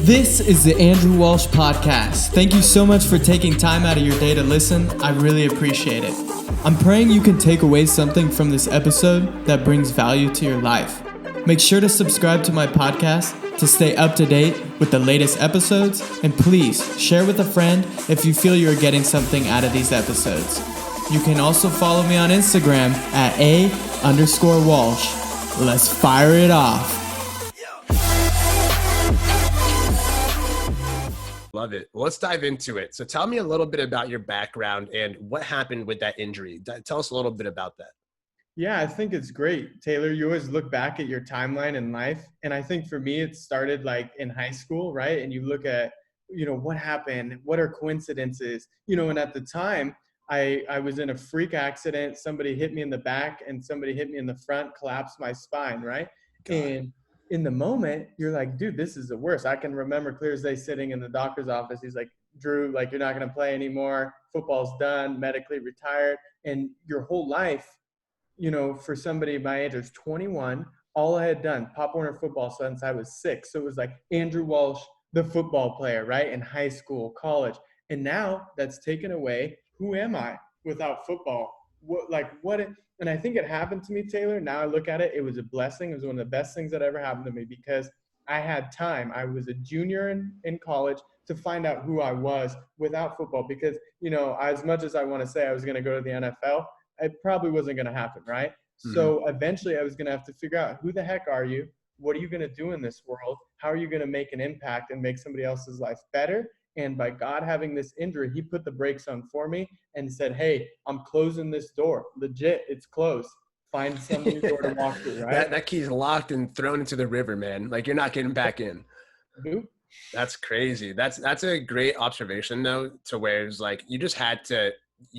This is the Andrew Walsh podcast. Thank you so much for taking time out of your day to listen. I really appreciate it. I'm praying you can take away something from this episode that brings value to your life. Make sure to subscribe to my podcast to stay up to date with the latest episodes, and please share with a friend if you feel you're getting something out of these episodes. You can also follow me on Instagram at @A_Walsh. Let's fire it off. Love it. Well, let's dive into it. So tell me a little bit about your background and what happened with that injury. Tell us a little bit about that. Yeah, I think it's great, Taylor. You always look back at your timeline in life. And I think for me, it started like in high school, right? And you look at, what happened? What are coincidences? And at the time, I was in a freak accident. Somebody hit me in the back and somebody hit me in the front, collapsed my spine, right? And in the moment, you're like, dude, this is the worst. I can remember clear as day sitting in the doctor's office. He's like, Drew, like, you're not going to play anymore. Football's done, medically retired. And your whole life, for somebody my age, I was 21. All I had done, Pop Warner football since I was 6. So it was like Andrew Walsh, the football player, right? In high school, college. And now that's taken away. Who am I without football? And I think it happened to me, Taylor. Now I look at it, it was a blessing. It was one of the best things that ever happened to me because I had time. I was a junior in college to find out who I was without football because, as much as I want to say I was going to go to the NFL, it probably wasn't going to happen, right? Mm-hmm. So eventually I was going to have to figure out who the heck are you? What are you going to do in this world? How are you going to make an impact and make somebody else's life better? And by God having this injury, he put the brakes on for me and said, hey, I'm closing this door. Legit, it's closed. Find some new door to walk through, right? That key's locked and thrown into the river, man. Like, you're not getting back in. Nope. That's crazy. That's a great observation, though, to where it's like you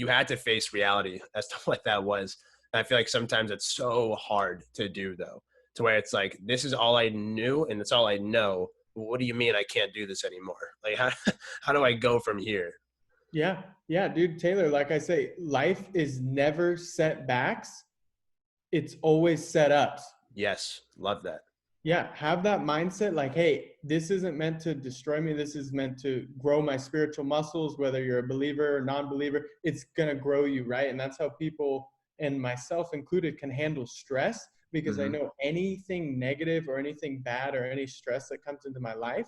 had to face reality as to what that was. And I feel like sometimes it's so hard to do, though, to where it's like, this is all I knew and it's all I know. What do you mean I can't do this anymore? Like, how do I go from here? Yeah, dude, Taylor, like I say, life is never setbacks. It's always setups. Yes, love that. Yeah, have that mindset like, hey, this isn't meant to destroy me. This is meant to grow my spiritual muscles, whether you're a believer or non-believer. It's going to grow you, right? And that's how people, and myself included, can handle stress. Because I know anything negative or anything bad or any stress that comes into my life,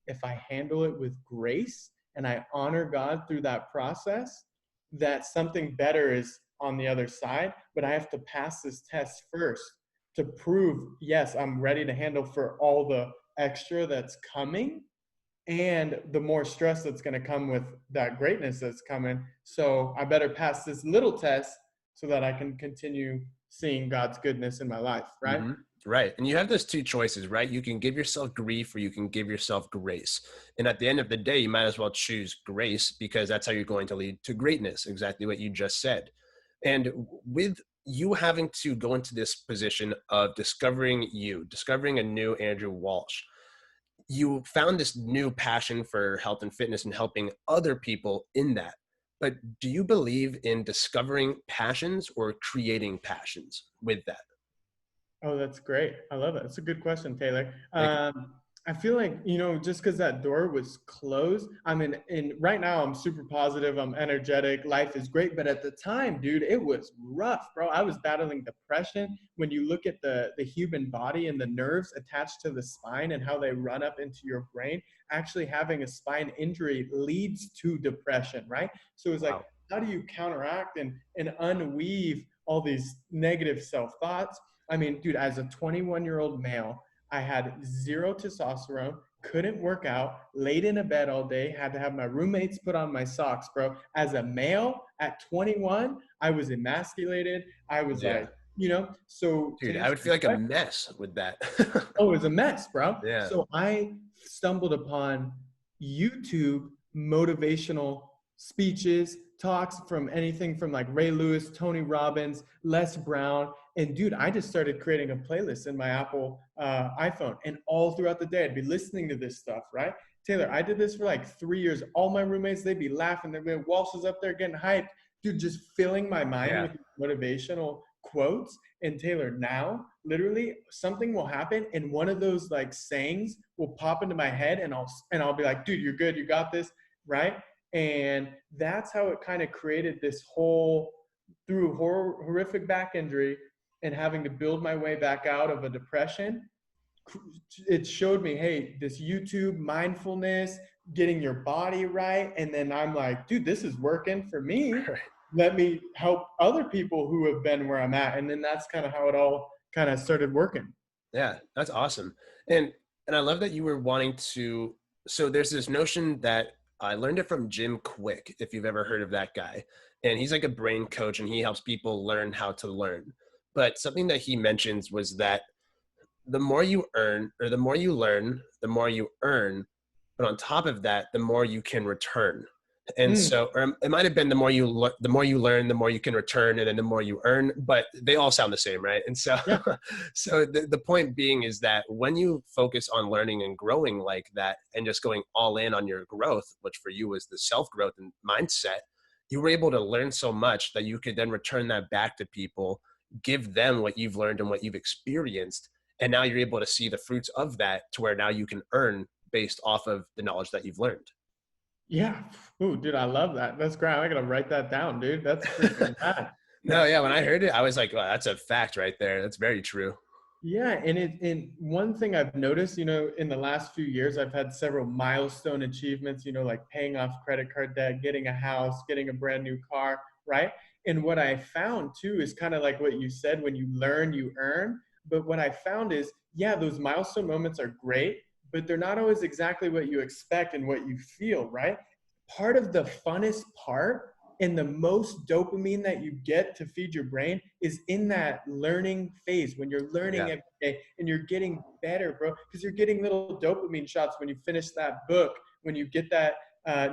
if I handle it with grace and I honor God through that process, that something better is on the other side. But I have to pass this test first to prove, yes, I'm ready to handle for all the extra that's coming and the more stress that's going to come with that greatness that's coming. So I better pass this little test so that I can continue seeing God's goodness in my life, right? Mm-hmm. Right. And you have those two choices, right? You can give yourself grief or you can give yourself grace. And at the end of the day, you might as well choose grace because that's how you're going to lead to greatness, exactly what you just said. And with you having to go into this position of discovering a new Andrew Walsh, you found this new passion for health and fitness and helping other people in that. But do you believe in discovering passions or creating passions with that? Oh, that's great. I love it. It's a good question, Taylor. I feel like, just because that door was closed, right now I'm super positive. I'm energetic. Life is great. But at the time, dude, it was rough, bro. I was battling depression. When you look at the human body and the nerves attached to the spine and how they run up into your brain, actually having a spine injury leads to depression, right? So it's like, wow. How do you counteract and unweave all these negative self-thoughts? Dude, as a 21-year-old male, I had 0 testosterone, couldn't work out, laid in a bed all day, had to have my roommates put on my socks, bro. As a male at 21, I was emasculated. I was so. Dude, I would feel like a mess with that. Oh, it was a mess, bro. Yeah. So I stumbled upon YouTube motivational speeches, talks from anything from like Ray Lewis, Tony Robbins, Les Brown. And dude, I just started creating a playlist in my Apple iPhone. And all throughout the day, I'd be listening to this stuff, right? Taylor, I did this for like 3 years. All my roommates, they'd be laughing. They'd be like, Walsh is up there getting hyped. Dude, just filling my mind with motivational quotes. And Taylor, now literally something will happen and one of those like sayings will pop into my head, and I'll be like, dude, you're good, you got this, right? And that's how it kind of created this whole, through horrific back injury and having to build my way back out of a depression. It showed me, hey, this YouTube mindfulness, getting your body right. And then I'm like, dude, this is working for me. Let me help other people who have been where I'm at. And then that's kind of how it all kind of started working. Yeah, that's awesome. And I love that you were wanting to, so there's this notion that I learned it from Jim Quick, if you've ever heard of that guy. And he's like a brain coach and he helps people learn how to learn. But something that he mentions was that the more you earn, or the more you learn, the more you earn, but on top of that, the more you can return. And so, or it might have been the more you learn, the more you can return, and then the more you earn, but they all sound the same, right? And so, Yeah. so the point being is that when you focus on learning and growing like that, and just going all in on your growth, which for you was the self-growth and mindset, you were able to learn so much that you could then return that back to people, give them what you've learned and what you've experienced. And now you're able to see the fruits of that, to where now you can earn based off of the knowledge that you've learned. Yeah. Ooh, dude, I love that. That's great. I gotta write that down, dude. That's freaking bad. No, yeah. When I heard it, I was like, wow, that's a fact right there. That's very true. Yeah, and one thing I've noticed, in the last few years, I've had several milestone achievements, like paying off credit card debt, getting a house, getting a brand new car, right? And what I found too is kind of like what you said, when you learn, you earn. But what I found is, yeah, those milestone moments are great, but they're not always exactly what you expect and what you feel, right? Part of the funnest part and the most dopamine that you get to feed your brain is in that learning phase, when you're learning every day and you're getting better, bro, because you're getting little dopamine shots when you finish that book, when you get that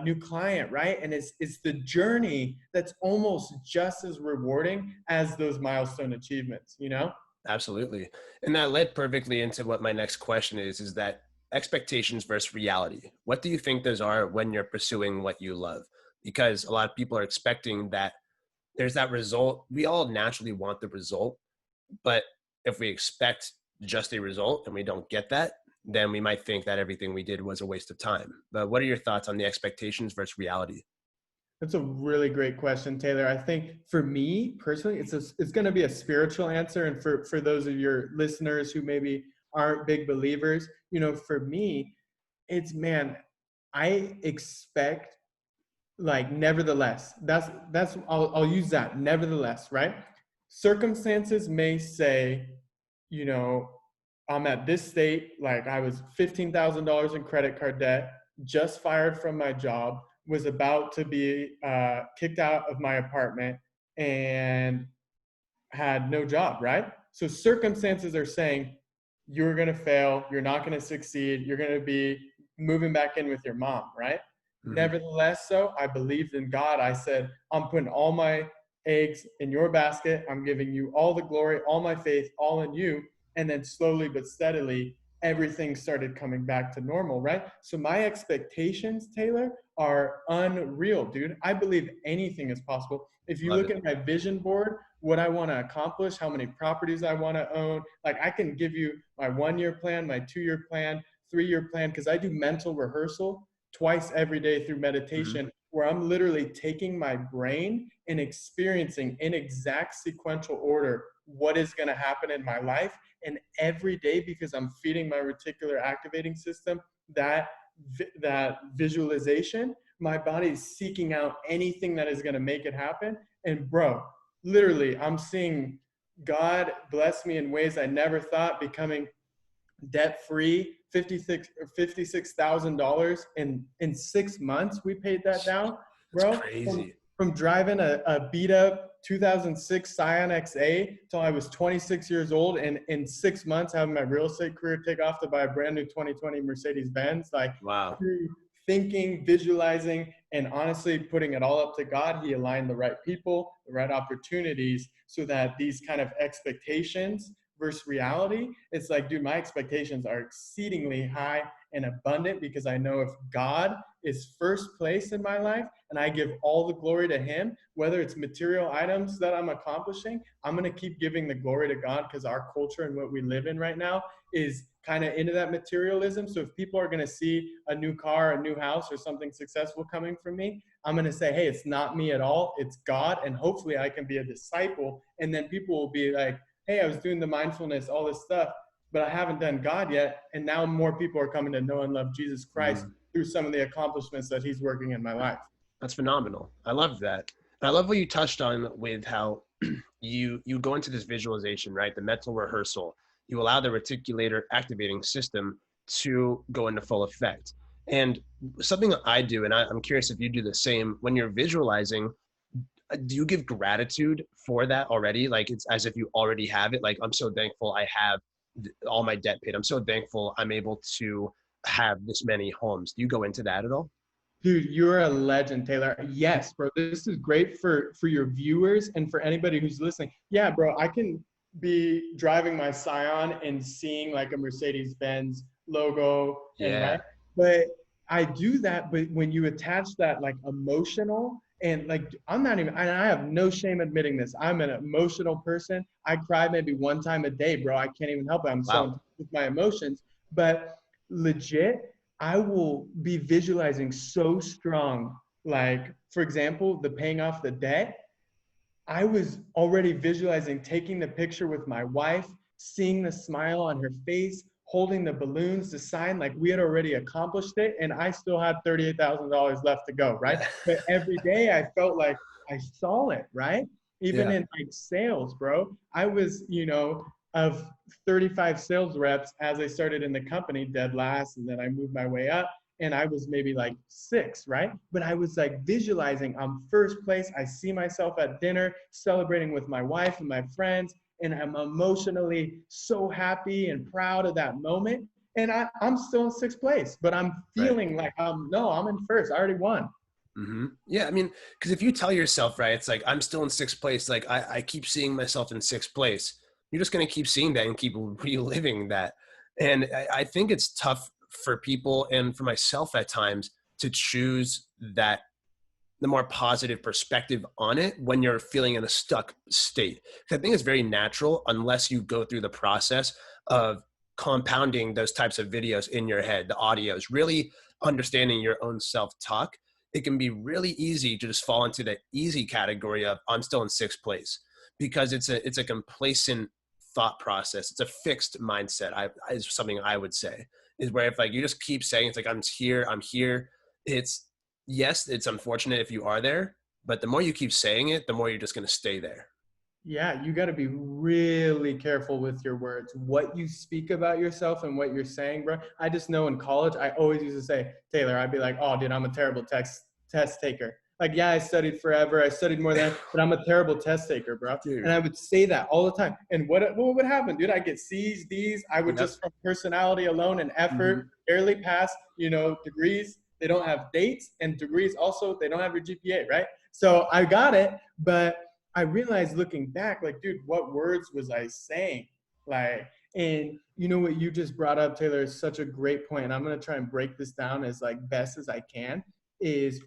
new client, right? And it's the journey that's almost just as rewarding as those milestone achievements, Absolutely. And that led perfectly into what my next question is that expectations versus reality. What do you think those are when you're pursuing what you love? Because a lot of people are expecting that there's that result. We all naturally want the result, but if we expect just a result and we don't get that, then we might think that everything we did was a waste of time. But what are your thoughts on the expectations versus reality? That's a really great question, Taylor. I think for me personally, it's going to be a spiritual answer. And for those of your listeners who maybe aren't big believers, for me, it's, man, I expect, like, nevertheless, I'll use that, nevertheless, right? Circumstances may say, I'm at this state, like I was $15,000 in credit card debt, just fired from my job, was about to be kicked out of my apartment, and had no job, right? So circumstances are saying, you're going to fail, you're not going to succeed, you're going to be moving back in with your mom, right? Mm-hmm. Nevertheless, I believed in God. I said, I'm putting all my eggs in your basket. I'm giving you all the glory, all my faith, all in you. And then slowly but steadily, everything started coming back to normal, right? So my expectations, Taylor, are unreal, dude. I believe anything is possible. If you look at my vision board, what I want to accomplish, how many properties I want to own, like I can give you my 1-year plan, my 2-year plan, 3-year plan, because I do mental rehearsal twice every day through meditation, where I'm literally taking my brain and experiencing in exact sequential order what is going to happen in my life. And every day, because I'm feeding my reticular activating system that visualization, my body is seeking out anything that is going to make it happen. And bro, literally, I'm seeing God bless me in ways I never thought, becoming debt-free, $56,000 in 6 months. We paid that down, bro. That's crazy. From driving a beat up 2006 Scion XA till I was 26 years old, and in 6 months having my real estate career take off to buy a brand new 2020 Mercedes Benz. Like, wow. Through thinking, visualizing, and honestly putting it all up to God, he aligned the right people, the right opportunities, so that these kind of expectations versus reality, it's like, dude, my expectations are exceedingly high and abundant because I know if God is first place in my life and I give all the glory to him, whether it's material items that I'm accomplishing, I'm going to keep giving the glory to God because our culture and what we live in right now is kind of into that materialism. So if people are going to see a new car, a new house, or something successful coming from me, I'm going to say, hey, it's not me at all. It's God. And hopefully I can be a disciple. And then people will be like, hey, I was doing the mindfulness, all this stuff, but I haven't done God yet. And now more people are coming to know and love Jesus Christ through some of the accomplishments that he's working in my life. That's phenomenal. I love that. And I love what you touched on with how you go into this visualization, right? The mental rehearsal. You allow the reticular activating system to go into full effect. And something that I do, and I'm curious if you do the same, when you're visualizing, do you give gratitude for that already? Like it's as if you already have it. Like, I'm so thankful I have all my debt paid. I'm so thankful I'm able to have this many homes. Do you go into that at all? Dude, you're a legend, Taylor. Yes, bro. This is great for your viewers and for anybody who's listening. Yeah, bro, I can be driving my Scion and seeing like a Mercedes-Benz logo and Yeah. right. But I do that, but when you attach that like emotional and like I'm not even, and I have no shame admitting this. I'm an emotional person. I cry maybe one time a day, bro. I can't even help it. I'm so in Wow. touch with my emotions. But legit, I will be visualizing so strong. Like, for example, the paying off the debt. I was already visualizing taking the picture with my wife, seeing the smile on her face, holding the balloons, the sign, like we had already accomplished it. And I still had $38,000 left to go, right? Yeah. But every day I felt like I saw it, right? Even Yeah. in like sales, bro. I was, of 35 sales reps as I started in the company, dead last, and then I moved my way up. And I was maybe like 6, right? But I was like visualizing I'm first place. I see myself at dinner celebrating with my wife and my friends, and I'm emotionally so happy and proud of that moment. And I'm still in 6th place, but I'm Right. feeling like I'm in first. I already won. Yeah, I mean, because if you tell yourself, right, it's like I'm still in 6th place, like I keep seeing myself in 6th place, you're just going to keep seeing that and keep reliving that. And I think it's tough for people and for myself at times to choose that the more positive perspective on it when you're feeling in a stuck state. 'Cause I think it's very natural unless you go through the process of compounding those types of videos in your head, the audios, really understanding your own self-talk. It can be really easy to just fall into the easy category of I'm still in 6th place because it's a complacent thought process. It's a fixed mindset. Is something I would say is where if like you just keep saying it's like I'm here. It's yes, it's unfortunate if you are there, but the more you keep saying it, the more you're just going to stay there. Yeah, you got to be really careful with your words, what you speak about yourself and what you're saying, bro. I just know in college, I always used to say, Taylor, I'd be like, oh, dude, I'm a terrible test taker. Like, yeah, I studied forever. I studied more than, but I'm a terrible test taker, bro. Dude. And I would say that all the time. And what would happen, dude? I get C's, D's. I would Yep. just from personality alone and effort barely pass, degrees. They don't have dates, and degrees also, they don't have your GPA, right? So I got it, but I realized looking back, like, dude, what words was I saying? Like, and you know what you just brought up, Taylor, is such a great point. And I'm going to try and break this down as like best as I can is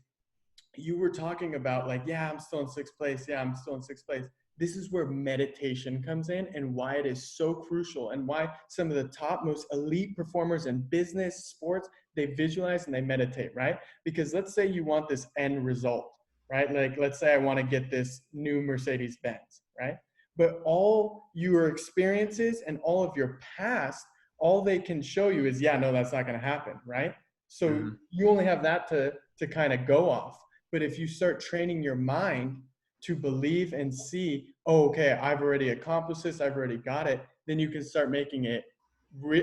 you were talking about like, yeah, I'm still in 6th place. Yeah, I'm still in 6th place. This is where meditation comes in and why it is so crucial and why some of the top most elite performers in business, sports, they visualize and they meditate, right? Because let's say you want this end result, right? Like, let's say I want to get this new Mercedes Benz, right? But all your experiences and all of your past, all they can show you is, yeah, no, that's not going to happen, right? So you only have that to kind of go off. But if you start training your mind to believe and see, oh, okay, I've already accomplished this, I've already got it, then you can start making it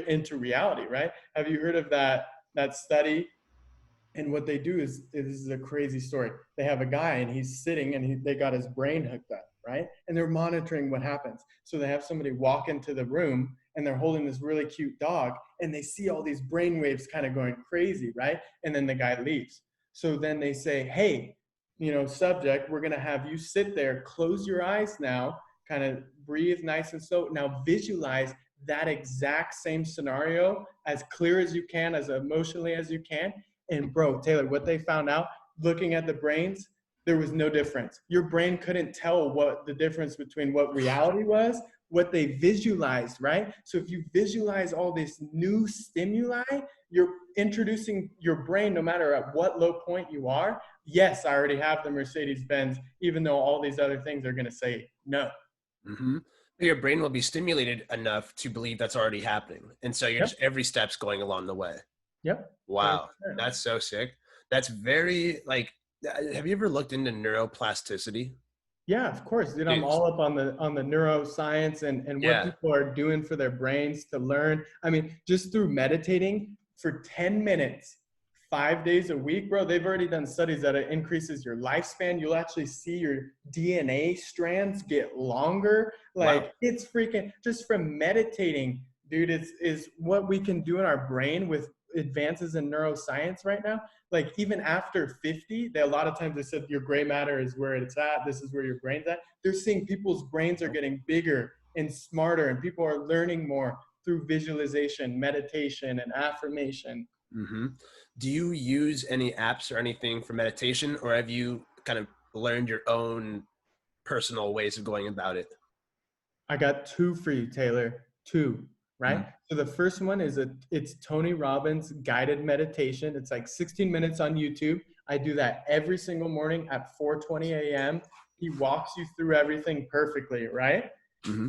into reality, right? Have you heard of that study? And what they do is this is a crazy story. They have a guy and he's sitting and they got his brain hooked up, right? And they're monitoring what happens. So they have somebody walk into the room and they're holding this really cute dog and they see all these brain waves kind of going crazy, right? And then the guy leaves. So then they say, hey, subject, we're going to have you sit there, close your eyes now, kind of breathe nice and slow. Now visualize that exact same scenario as clear as you can, as emotionally as you can. And bro, Taylor, what they found out looking at the brains, there was no difference. Your brain couldn't tell what the difference between what reality was, what they visualized, right? So if you visualize all this new stimuli, you're introducing your brain, no matter at what low point you are. Yes, I already have the Mercedes-Benz, even though all these other things are going to say no. Mm-hmm. Your brain will be stimulated enough to believe that's already happening. And so you're just every step's going along the way. Yep. Wow. That's so sick. That's very like, have you ever looked into neuroplasticity? Yeah, of course, dude. I'm all up on the neuroscience and what people are doing for their brains to learn. I mean, just through meditating for 10 minutes, 5 days a week, bro, they've already done studies that it increases your lifespan. You'll actually see your DNA strands get longer. Like it's freaking just from meditating, dude, is what we can do in our brain with advances in neuroscience right now. Like even after 50, a lot of times they said your gray matter is where it's at. This is where your brain's at. They're seeing people's brains are getting bigger and smarter, and people are learning more through visualization, meditation, and affirmation. Mm-hmm. Do you use any apps or anything for meditation, or have you kind of learned your own personal ways of going about it? I got two for you, Taylor. Two, right? Mm-hmm. So the first one is it's Tony Robbins guided meditation. It's like 16 minutes on YouTube. I do that every single morning at 4:20 a.m. He walks you through everything perfectly, right? Mm-hmm.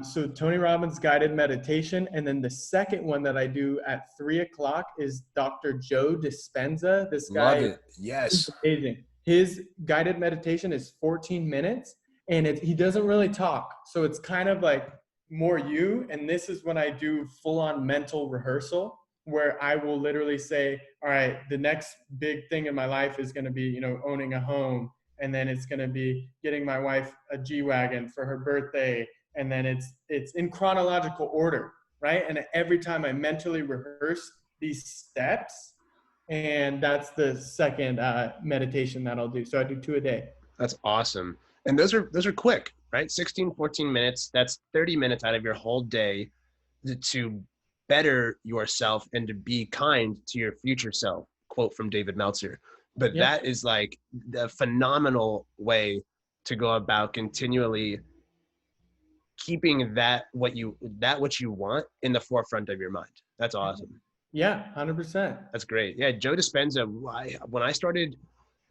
So Tony Robbins guided meditation. And then the second one that I do at 3:00 is Dr. Joe Dispenza. This guy, love it. Yes, is amazing. His guided meditation is 14 minutes and he doesn't really talk. So it's kind of like more you. And this is when I do full on mental rehearsal where I will literally say, all right, the next big thing in my life is going to be, owning a home. And then it's going to be getting my wife a G-Wagon for her birthday. And then it's in chronological order, right? And every time I mentally rehearse these steps, and that's the second meditation that I'll do. So I do 2 a day. That's awesome. And those are quick, right? 16, 14 minutes. That's 30 minutes out of your whole day to better yourself and to be kind to your future self. Quote from David Meltzer. But that is like the phenomenal way to go about continually keeping what you want in the forefront of your mind. That's awesome. Yeah, 100%. That's great. Yeah, Joe Dispenza, when I started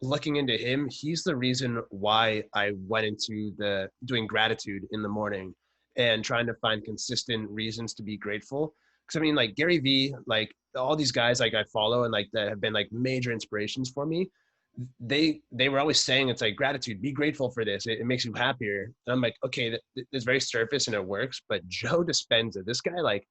looking into him, he's the reason why I went into doing gratitude in the morning and trying to find consistent reasons to be grateful. Because I mean, like Gary Vee, like all these guys like I follow and like that have been like major inspirations for me. They were always saying it's like gratitude, be grateful for this. It makes you happier. And I'm like, okay, it's very surface and it works. But Joe Dispenza, this guy like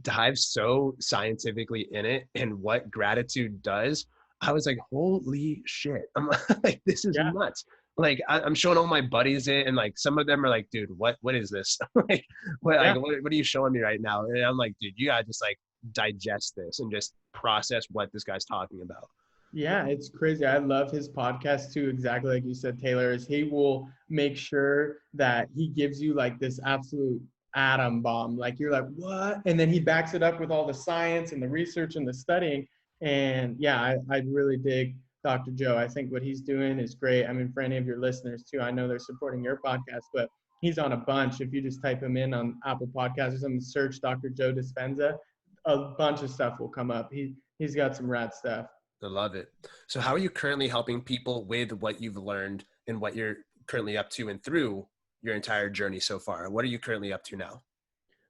dives so scientifically in it and what gratitude does. I was like, holy shit. I'm like, this is nuts. Like I'm showing all my buddies it and like some of them are like, dude, what is this? Like, what are you showing me right now? And I'm like, dude, you gotta just like digest this and just process what this guy's talking about. Yeah, it's crazy. I love his podcast too. Exactly like you said, Taylor, is he will make sure that he gives you like this absolute atom bomb. Like you're like, what? And then he backs it up with all the science and the research and the studying. And yeah, I really dig Dr. Joe. I think what he's doing is great. I mean, for any of your listeners too, I know they're supporting your podcast, but he's on a bunch. If you just type him in on Apple Podcasts or something, search Dr. Joe Dispenza, a bunch of stuff will come up. He's got some rad stuff. I love it. So how are you currently helping people with what you've learned and what you're currently up to and through your entire journey so far? What are you currently up to now?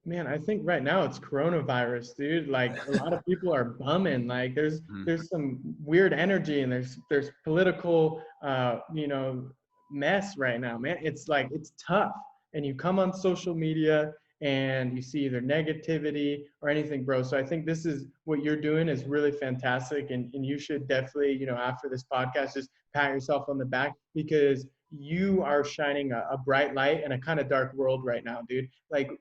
Man, I think right now it's coronavirus, dude. Like a lot of people are bumming. Like there's some weird energy and there's political, mess right now, man. It's like, it's tough. And you come on social media and you see either negativity or anything, bro. So I think this is what you're doing is really fantastic. And you should definitely, after this podcast, just pat yourself on the back because you are shining a bright light in a kind of dark world right now, dude. Like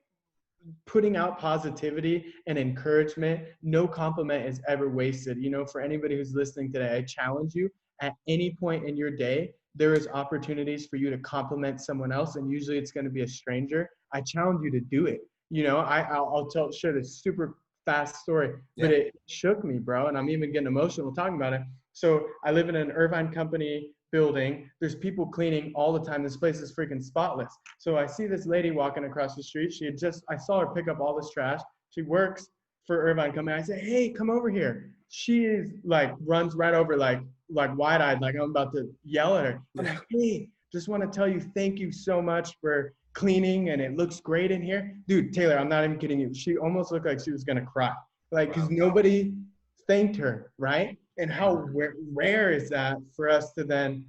putting out positivity and encouragement. No compliment is ever wasted. You know, for anybody who's listening today, I challenge you at any point in your day, there is opportunities for you to compliment someone else. And usually it's going to be a stranger. I challenge you to do it. You know, I'll share this super fast story, but Yeah. it shook me, bro. And I'm even getting emotional talking about it. So I live in an Irvine company building. There's people cleaning all the time. This place is freaking spotless. So I see this lady walking across the street. I saw her pick up all this trash. She works for Irvine Company. I say, hey, come over here. She is like, runs right over, like wide-eyed, like I'm about to yell at her. I'm like, hey, just want to tell you, thank you so much for cleaning, and it looks great in here. Dude, Taylor, I'm not even kidding you. She almost looked like she was gonna cry. Like, because nobody thanked her, right? And how rare is that for us to then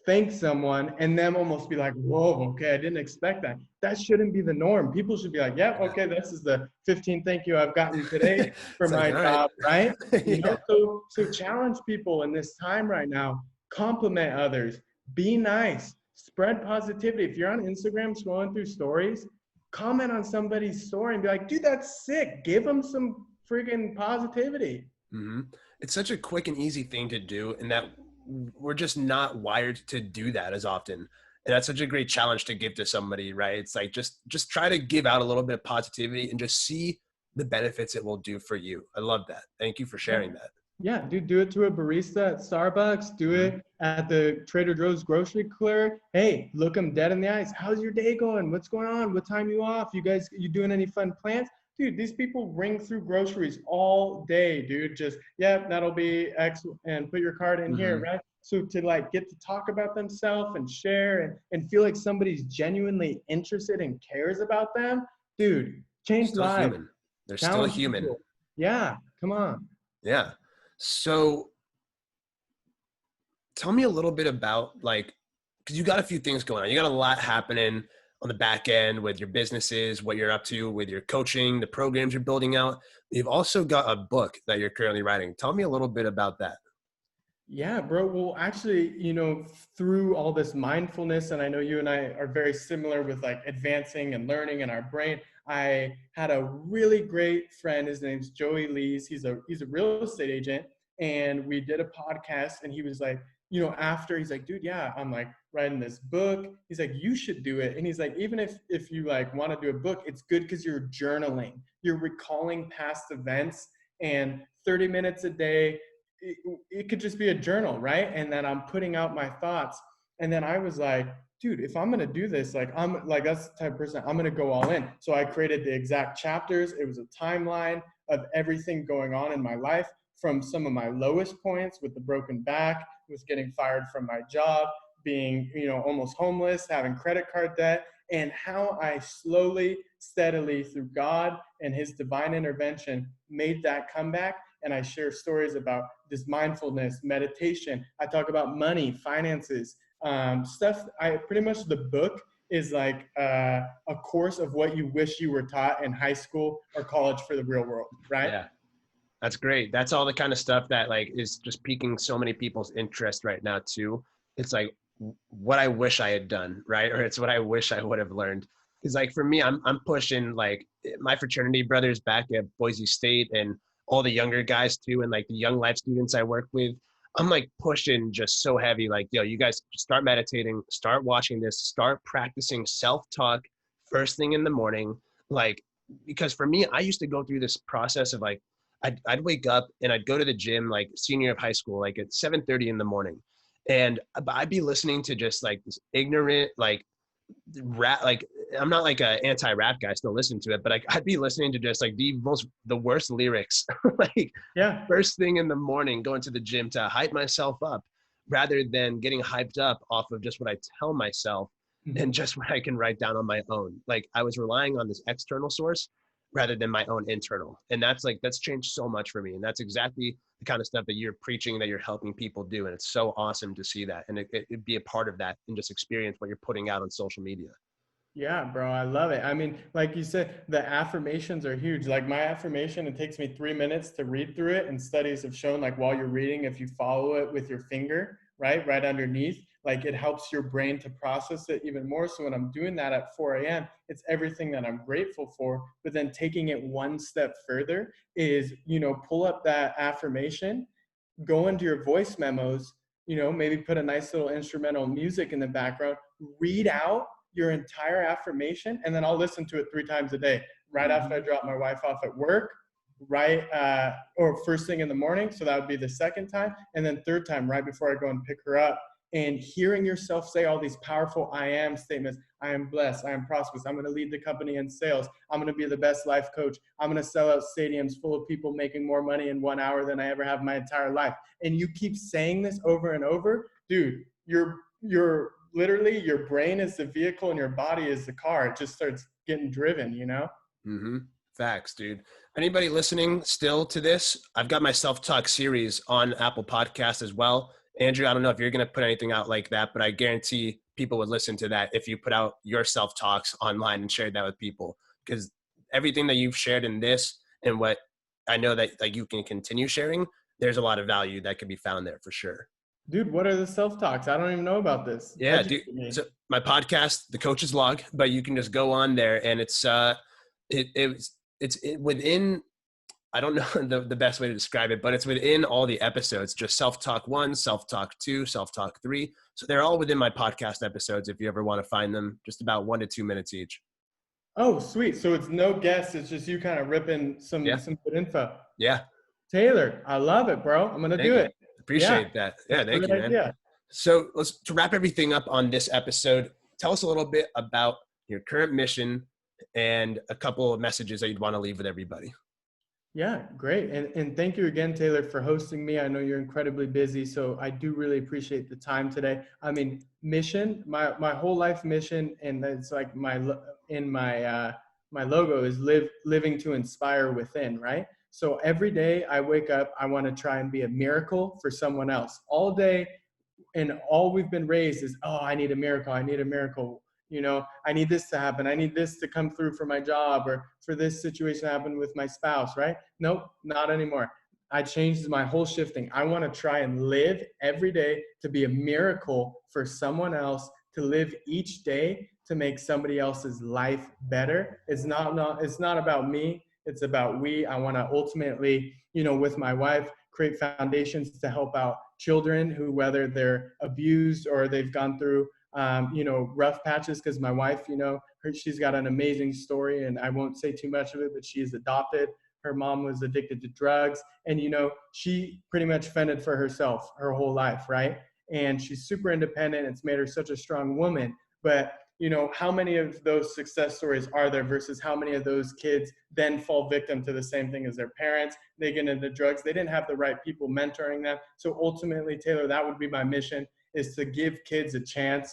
thank someone and them almost be like, whoa, okay, I didn't expect that. That shouldn't be the norm. People should be like, yeah, okay, this is the 15th thank you I've gotten today for It's my like, all job, right? You know, Yeah. so challenge people in this time right now, compliment others, be nice, spread positivity. If you're on Instagram scrolling through stories, comment on somebody's story and be like, dude, that's sick. Give them some freaking positivity. Mm-hmm. It's such a quick and easy thing to do, and that we're just not wired to do that as often. And that's such a great challenge to give to somebody, right? It's like, just try to give out a little bit of positivity and just see the benefits it will do for you. I love that. Thank you for sharing that. Yeah, dude, do it to a barista at Starbucks. Do it at the Trader Joe's grocery clerk. Hey, look them dead in the eyes. How's your day going? What's going on? What time you off? You doing any fun plans? Dude, these people ring through groceries all day, dude. Just, yeah, that'll be X, and put your card in here, right? So to like get to talk about themselves and share and feel like somebody's genuinely interested and cares about them, dude, change Still lives. human. They're still Challenge human. people. Yeah, come on. Yeah. So tell me a little bit about, like, because you got a few things going on. You got a lot happening on the back end with your businesses, what you're up to with your coaching, the programs you're building out. You've also got a book that you're currently writing. Tell me a little bit about that. Yeah, bro. Well, actually, you know, through all this mindfulness, and I know you and I are very similar with like advancing and learning in our brain. I had a really great friend. His name's Joey Lease. He's a real estate agent, and we did a podcast. And he was like, you know, after he's like, dude, yeah, I'm like writing this book. He's like, you should do it. And he's like, even if you like want to do a book, it's good because you're journaling, you're recalling past events, and 30 minutes a day. It could just be a journal, right? And then I'm putting out my thoughts. And then I was like, dude, if I'm going to do this, like, I'm like, that's the type of person, I'm going to go all in. So I created the exact chapters. It was a timeline of everything going on in my life, from some of my lowest points with the broken back, was getting fired from my job, being, you know, almost homeless, having credit card debt, and how I slowly, steadily, through God and his divine intervention, made that comeback. And I share stories about this mindfulness, meditation. I talk about money, finances, stuff. Pretty much the book is like a course of what you wish you were taught in high school or college for the real world, right? Yeah, that's great. That's all the kind of stuff that like is just piquing so many people's interest right now too. It's like what I wish I had done, right? Or it's what I wish I would have learned. Because like for me, I'm pushing like my fraternity brothers back at Boise State and all the younger guys too, and like the young life students I work with. I'm like pushing just so heavy, like, yo, you guys start meditating, start watching this, start practicing self-talk first thing in the morning. Like, because for me, I used to go through this process of like, I'd wake up and I'd go to the gym like senior year of high school, like at 7:30 in the morning. And I'd be listening to just like this ignorant, like rap, like I'm not like a anti-rap guy, I still listen to it, but like I'd be listening to just like the worst lyrics, like Yeah. first thing in the morning, going to the gym to hype myself up rather than getting hyped up off of just what I tell myself and just what I can write down on my own. Like I was relying on this external source rather than my own internal. And that's changed so much for me. And that's exactly the kind of stuff that you're preaching, that you're helping people do. And it's so awesome to see that and it be a part of that and just experience what you're putting out on social media. Yeah, bro, I love it. I mean, like you said, the affirmations are huge. Like my affirmation, it takes me 3 minutes to read through it. And studies have shown, like while you're reading, if you follow it with your finger, right underneath, like it helps your brain to process it even more. So when I'm doing that at 4 a.m., it's everything that I'm grateful for. But then taking it one step further is, pull up that affirmation, go into your voice memos, maybe put a nice little instrumental music in the background, read out your entire affirmation, and then I'll listen to it 3 times a day, right after I drop my wife off at work, right, or first thing in the morning. So that would be the second time. And then third time, right before I go and pick her up. And hearing yourself say all these powerful I am statements. I am blessed. I am prosperous. I'm going to lead the company in sales. I'm going to be the best life coach. I'm going to sell out stadiums full of people making more money in 1 hour than I ever have my entire life. And you keep saying this over and over, dude, you're literally, your brain is the vehicle and your body is the car. It just starts getting driven, Mm-hmm. Facts, dude. Anybody listening still to this, I've got my self-talk series on Apple Podcasts as well. Andrew, I don't know if you're going to put anything out like that, but I guarantee people would listen to that if you put out your self-talks online and shared that with people, because everything that you've shared in this and what I know that like you can continue sharing, there's a lot of value that can be found there for sure. Dude, what are the self-talks? I don't even know about this. Yeah, dude. So my podcast, The Coach's Log, but you can just go on there and it's within, I don't know the best way to describe it, but it's within all the episodes, just self-talk 1, self-talk 2, self-talk 3. So they're all within my podcast episodes if you ever want to find them, just about 1 to 2 minutes each. Oh, sweet. So it's no guests. It's just you kind of ripping some good info. Yeah. Taylor, I love it, bro. I'm going to do it. Appreciate that. Yeah, thank you, man. Yeah. So to wrap everything up on this episode, tell us a little bit about your current mission and a couple of messages that you'd want to leave with everybody. Yeah, great. And thank you again, Taylor, for hosting me. I know you're incredibly busy, so I do really appreciate the time today. I mean, mission, my whole life mission, and it's like my logo is living to inspire within, right? So every day I wake up, I want to try and be a miracle for someone else all day. And all we've been raised is, oh, I need a miracle. I need a miracle. I need this to happen. I need this to come through for my job or for this situation to happen with my spouse, right? Nope, not anymore. I changed my whole shifting. I want to try and live every day to be a miracle for someone else, to live each day to make somebody else's life better. It's not about me. It's about we. I want to ultimately, with my wife, create foundations to help out children who, whether they're abused or they've gone through rough patches, because my wife, she's got an amazing story, and I won't say too much of it, but she is adopted. Her mom was addicted to drugs, and, she pretty much fended for herself her whole life, right? And she's super independent. It's made her such a strong woman. But, how many of those success stories are there versus how many of those kids then fall victim to the same thing as their parents? They get into drugs. They didn't have the right people mentoring them. So ultimately, Taylor, that would be my mission, is to give kids a chance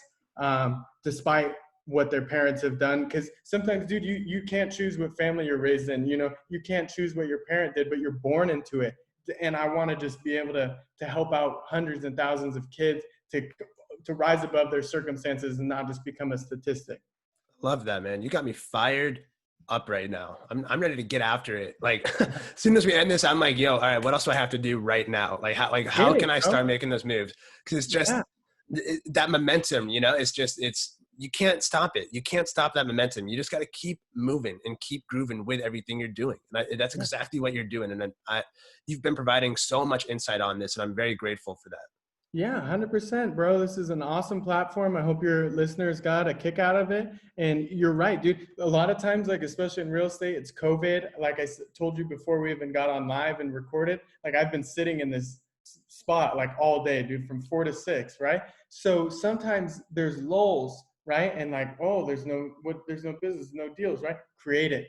despite what their parents have done. Because sometimes, dude, you can't choose what family you're raised in. You can't choose what your parent did, but you're born into it. And I want to just be able to help out hundreds and thousands of kids to rise above their circumstances and not just become a statistic. Love that, man. You got me fired up right now. I'm ready to get after it. Like as soon as we end this, I'm like, yo, all right, what else do I have to do right now? How can I start making those moves? Because it's just that momentum, you can't stop it. You can't stop that momentum. You just got to keep moving and keep grooving with everything you're doing. And that's exactly what you're doing. And then you've been providing so much insight on this, and I'm very grateful for that. Yeah, 100%, bro. This is an awesome platform. I hope your listeners got a kick out of it. And you're right, dude. A lot of times, especially in real estate, it's COVID. Like I told you before we even got on live and recorded, I've been sitting in this spot all day, dude, from 4 to 6, right? So sometimes there's lulls, right? And there's no business, no deals, right? Create it.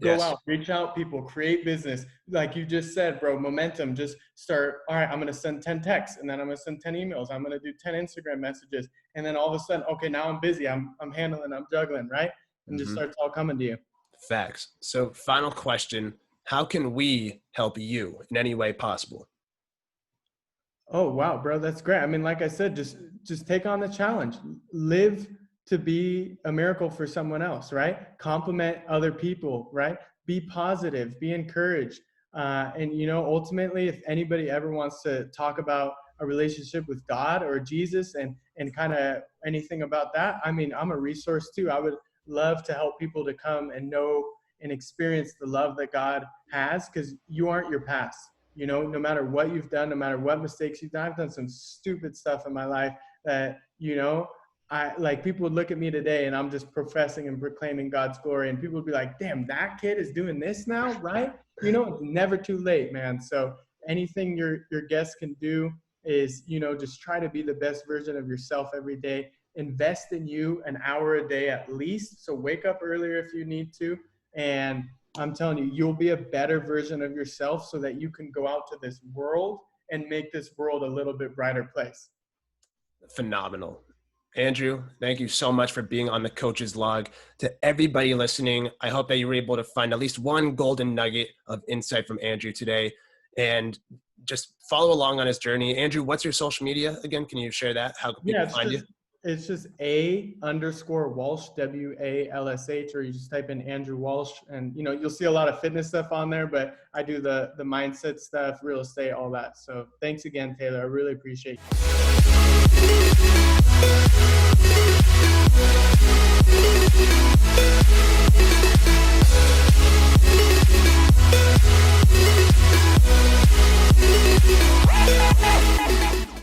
Go out, reach out people, create business. Like you just said, bro, momentum, just start. All right, I'm going to send 10 texts, and then I'm going to send 10 emails. I'm going to do 10 Instagram messages. And then all of a sudden, okay, now I'm busy. I'm handling, I'm juggling, right? And just starts all coming to you. Facts. So final question, how can we help you in any way possible? Oh, wow, bro. That's great. I mean, like I said, just take on the challenge, live to be a miracle for someone else, right? Compliment other people, right? Be positive, be encouraged. And ultimately, if anybody ever wants to talk about a relationship with God or Jesus and kind of anything about that, I mean, I'm a resource too. I would love to help people to come and know and experience the love that God has, because you aren't your past. You know, no matter what you've done, no matter what mistakes you've done, I've done some stupid stuff in my life that, you know, I like, people would look at me today and I'm just professing and proclaiming God's glory, and people would be like, damn, that kid is doing this now, right? You know, it's never too late, man. So anything your guests can do is, you know, just try to be the best version of yourself every day. Invest in you an hour a day at least. So wake up earlier if you need to. And I'm telling you, you'll be a better version of yourself so that you can go out to this world and make this world a little bit brighter place. Phenomenal. Andrew, thank you so much for being on the Coach's Log. To everybody listening, I hope that you were able to find at least one golden nugget of insight from Andrew today, and just follow along on his journey. Andrew, what's your social media again? Can you share that? How can people find you? It's just _Walsh, WALSH, or you just type in Andrew Walsh, and, you know, you'll see a lot of fitness stuff on there, but I do the mindset stuff, real estate, all that. So thanks again, Taylor. I really appreciate you.